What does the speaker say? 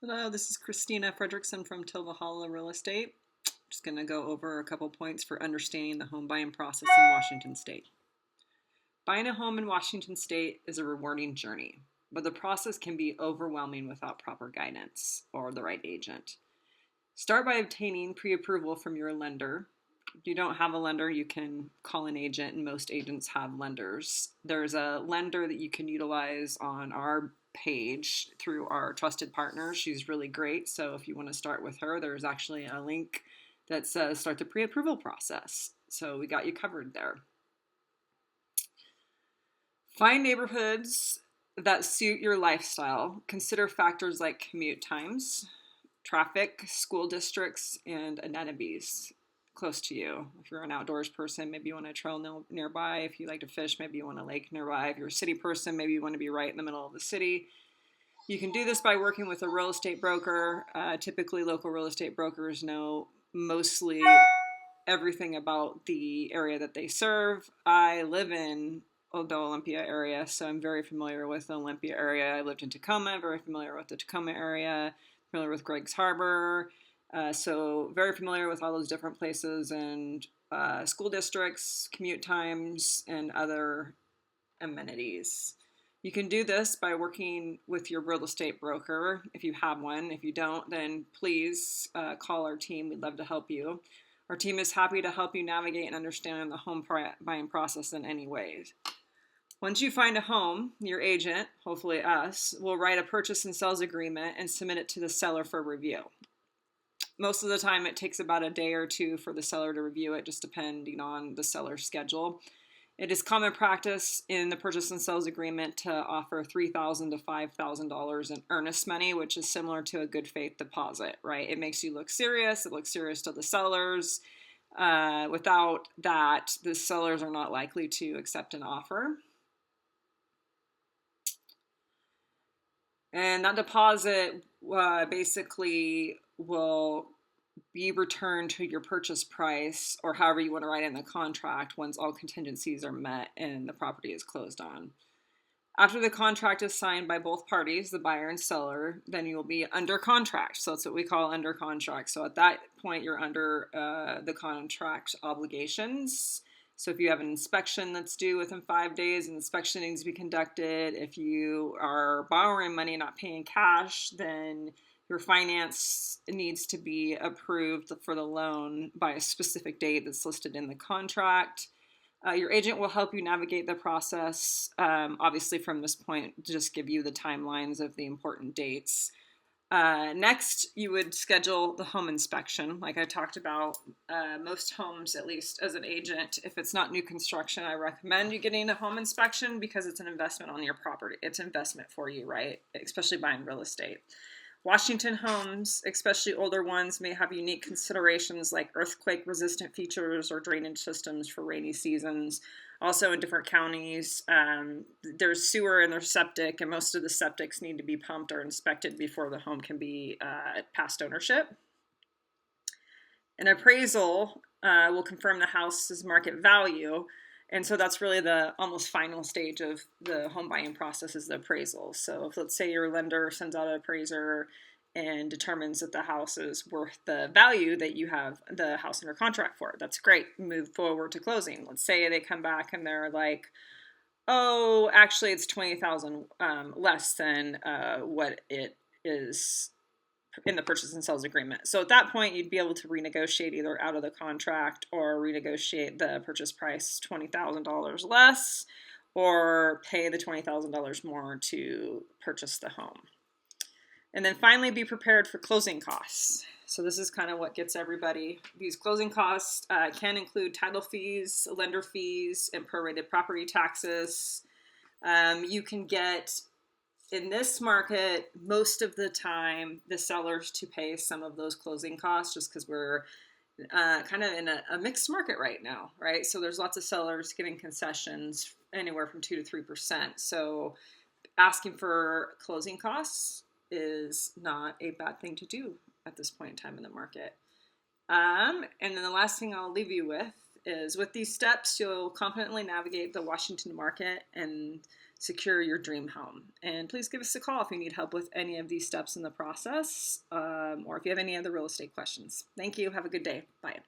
Hello, this is Christina Fredrickson from Tilvalhalla Real Estate. Just going to go over a couple points for understanding the home buying process in Washington State. Buying a home in Washington State is a rewarding journey, but the process can be overwhelming without proper guidance or the right agent. Start by obtaining pre-approval from your lender. If you don't have a lender, you can call an agent, and most agents have lenders. There's a lender that you can utilize on our page through our trusted partner. She's really great. So if you want to start with her, there's actually a link that says start the pre-approval process. So we got you covered there. Find neighborhoods that suit your lifestyle. Consider factors like commute times, traffic, school districts, and amenities close to you. If you're an outdoors person, maybe you want a trail nearby. If you like to fish, maybe you want a lake nearby. If you're a city person, maybe you want to be right in the middle of the city. You can do this by working with a real estate broker. Typically, local real estate brokers know mostly everything about the area that they serve. I live in the Olympia area, so I'm very familiar with the Olympia area. I lived in Tacoma, very familiar with the Tacoma area, familiar with Greg's Harbor. So very familiar with all those different places and school districts, commute times, and other amenities. You can do this by working with your real estate broker if you have one. If you don't, then please call our team. We'd love to help you. Our team is happy to help you navigate and understand the home buying process in any ways. Once you find a home, your agent, hopefully us, will write a purchase and sales agreement and submit it to the seller for review. Most of the time it takes about a day or two for the seller to review it, just depending on the seller's schedule. It is common practice in the purchase and sales agreement to offer $3,000 to $5,000 in earnest money, which is similar to a good faith deposit, right? It makes you look serious. It looks serious to the sellers. Without that, the sellers are not likely to accept an offer. And that deposit basically will be returned to your purchase price, or however you want to write in the contract, once all contingencies are met and the property is closed on. After the contract is signed by both parties, the buyer and seller, then you will be under contract. So that's what we call under contract. So at that point, you're under the contract obligations. So if you have an inspection that's due within 5 days, an inspection needs to be conducted. If you are borrowing money, not paying cash, then your finance needs to be approved for the loan by a specific date that's listed in the contract. Your agent will help you navigate the process, obviously from this point, to just give you the timelines of the important dates. Next, you would schedule the home inspection. Like I talked about, most homes, at least as an agent, if it's not new construction, I recommend you getting a home inspection because it's an investment on your property. It's an investment for you, right? Especially buying real estate. Washington homes, especially older ones, may have unique considerations like earthquake-resistant features or drainage systems for rainy seasons. Also in different counties, there's sewer and there's septic, and most of the septics need to be pumped or inspected before the home can be passed ownership. An appraisal will confirm the house's market value, and so that's really the almost final stage of the home buying process is the appraisal. So if, let's say, your lender sends out an appraiser and determines that the house is worth the value that you have the house under contract for, that's great. Move forward to closing. Let's say they come back and they're like, oh, actually it's $20,000 less than what it is in the purchase and sales agreement. So at that point, you'd be able to renegotiate either out of the contract or renegotiate the purchase price $20,000 less, or pay the $20,000 more to purchase the home. And then finally, be prepared for closing costs. So this is kind of what gets everybody. These closing costs can include title fees, lender fees, and prorated property taxes. You can get, in this market, most of the time, the sellers to pay some of those closing costs just because we're kind of in a mixed market right now, right? So there's lots of sellers giving concessions anywhere from 2 to 3%. So asking for closing costs is not a bad thing to do at this point in time in the market. And then the last thing I'll leave you with is, with these steps, you'll confidently navigate the Washington market and secure your dream home. And please give us a call if you need help with any of these steps in the process, or if you have any other real estate questions. Thank you. Have a good day. Bye.